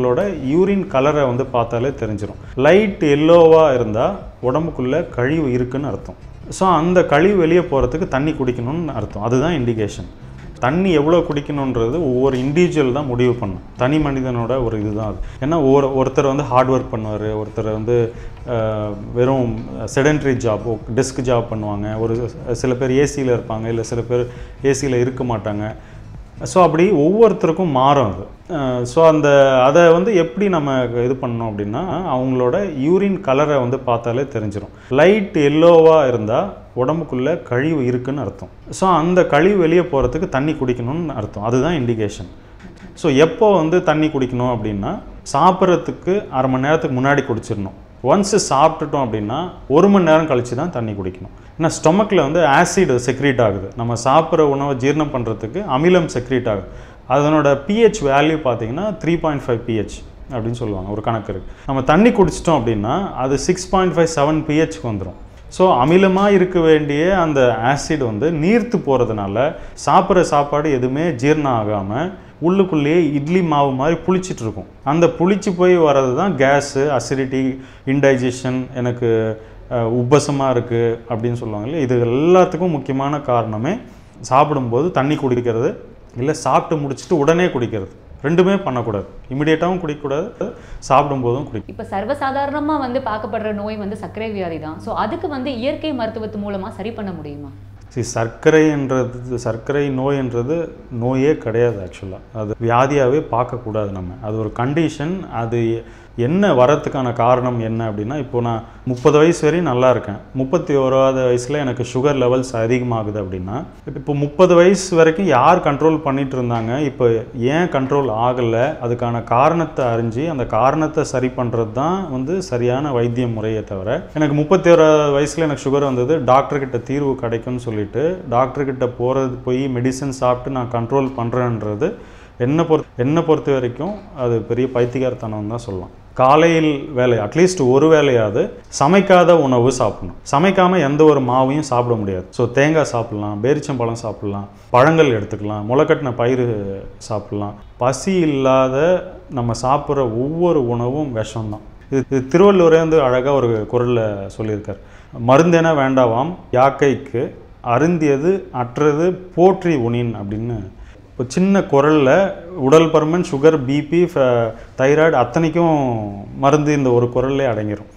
அவங்களோட யூரின் கலரை வந்து பார்த்தாலே தெரிஞ்சிடும். லைட் எல்லோவாக இருந்தால் உடம்புக்குள்ளே கழிவு இருக்குன்னு அர்த்தம். ஸோ அந்த கழிவு வெளியே போகிறதுக்கு தண்ணி குடிக்கணும்னு அர்த்தம். அதுதான் இண்டிகேஷன். தண்ணி எவ்வளோ குடிக்கணுன்றது ஒவ்வொரு இண்டிவிஜுவல் தான் முடிவு பண்ணும். தனி மனிதனோட ஒரு இதுதான் அது. ஏன்னா ஒருத்தர் வந்து ஹார்ட் ஒர்க் பண்ணுவார், ஒருத்தர் வந்து வெறும் செடென்ட்ரி ஜாப், டெஸ்க் ஜாப் பண்ணுவாங்க, சில பேர் ஏசியில் இருப்பாங்க, இல்லை சில பேர் ஏசியில் இருக்க மாட்டாங்க. ஸோ அப்படி ஒவ்வொருத்தருக்கும் மாறும் அது. ஸோ அதை வந்து எப்படி நம்ம இது பண்ணோம் அப்படின்னா, அவங்களோட யூரின் கலரை வந்து பார்த்தாலே தெரிஞ்சிடும். லைட் எல்லோவாக இருந்தால் உடம்புக்குள்ளே கழிவு இருக்குன்னு அர்த்தம். ஸோ அந்த கழிவு வெளியே போகிறதுக்கு தண்ணி குடிக்கணும்னு அர்த்தம். அதுதான் இண்டிகேஷன். ஸோ எப்போ வந்து தண்ணி குடிக்கணும் அப்படின்னா, சாப்பிட்றதுக்கு அரை மணி நேரத்துக்கு முன்னாடி குடிச்சிடணும். ஒன்ஸு சாப்பிட்டுட்டோம் அப்படின்னா 1 மணி நேரம் கழித்து தான் தண்ணி குடிக்கணும். ஏன்னா ஸ்டொமக்கில் வந்து ஆசிட் செக்ரீட் ஆகுது. நம்ம சாப்பிட்ற உணவை ஜீரணம் பண்ணுறதுக்கு அமிலம் செக்ரீட் ஆகுது. அதனோட pH வேல்யூ பார்த்தீங்கன்னா 3.5 pH அப்படின்னு சொல்லுவாங்க, ஒரு கணக்கு இருக்குது. நம்ம தண்ணி குடிச்சிட்டோம் அப்படின்னா அது 6.57 pHக்கு வந்துடும். ஸோ அமிலமாக இருக்க வேண்டிய அந்த ஆசிட் வந்து நீர்த்து போகிறதுனால சாப்பிட்ற சாப்பாடு எதுவுமே ஜீரணம் ஆகாமல் உள்ளுக்குள்ளேயே இட்லி மாவு மாதிரி புளிச்சிட்டு இருக்கும். அந்த புளிச்சு போய் வர்றது தான் கேஸு, அசிடிட்டி, இன்டைஜஷன், எனக்கு உப்பசமாக இருக்குது அப்படின்னு சொல்லுவாங்கல்ல. இது எல்லாத்துக்கும் முக்கியமான காரணமே சாப்பிடும்போது தண்ணி குடிக்கிறது, இல்லை சாப்பிட்டு முடிச்சுட்டு உடனே குடிக்கிறது. ரெண்டுமே பண்ணக்கூடாது. இமிடியேட்டாகவும் குடிக்கக்கூடாது, சாப்பிடும்போதும் குடிக்கும். இப்போ சர்வசாதாரணமாக வந்து பார்க்கப்படுற நோய் வந்து சர்க்கரை வியாதி தான். ஸோ அதுக்கு வந்து இயற்கை மருத்துவத்து மூலமாக சரி பண்ண முடியுமா? சர்க்கரை நோய்ன்றது நோயே கிடையாது. ஆக்சுவலாக அது வியாதியாகவே பார்க்கக்கூடாது நம்ம. அது ஒரு கண்டிஷன். அது என்ன வரத்துக்கான காரணம் என்ன அப்படின்னா, இப்போ நான் 30 வயசு வரையும் நல்லா இருக்கேன், 31வது வயசில் எனக்கு சுகர் லெவல்ஸ் அதிகமாகுது அப்படின்னா, இப்போ 30 வயசு வரைக்கும் யார் கண்ட்ரோல் பண்ணிகிட்டு இருந்தாங்க, இப்போ ஏன் கண்ட்ரோல் ஆகலை, அதுக்கான காரணத்தை அறிஞ்சு அந்த காரணத்தை சரி பண்ணுறது தான் வந்து சரியான வைத்திய முறையை தவிர, எனக்கு 31வது வயசில் எனக்கு சுகர் வந்தது, டாக்டர்கிட்ட தீர்வு கிடைக்கும்னு சொல்லிட்டு டாக்டர்கிட்ட போய் மெடிசன் சாப்பிட்டு நான் கண்ட்ரோல் பண்ணுறேன்றது என்னை பொறுத்த வரைக்கும் அது பெரிய பைத்தியக்காரத்தனம் தான் சொல்லலாம். காலையில் வேலை அட்லீஸ்ட் ஒரு வேலையாவது சமைக்காத உணவு சாப்பிடணும். சமைக்காமல் எந்த ஒரு மாவையும் சாப்பிட முடியாது. ஸோ தேங்காய் சாப்பிட்லாம், பேரிச்சம்பழம் சாப்பிட்லாம், பழங்கள் எடுத்துக்கலாம், முளைக்கட்டின பயிறு சாப்பிட்லாம். பசி இல்லாத நம்ம சாப்பிட்ற ஒவ்வொரு உணவும் விஷம்தான். இது திருவள்ளுவரே வந்து அழகாக ஒரு குறளில் சொல்லியிருக்கார். மருந்தென வேண்டாவாம் யாக்கைக்கு அருந்தியது அற்றது போற்றி உணின் அப்படின்னு. இப்போ சின்ன குரலில் உடல் பருமன், சுகர், பிபி, தைராய்டு அத்தனைக்கும் மருந்து இந்த ஒரு குரல்லே அடங்கிடும்.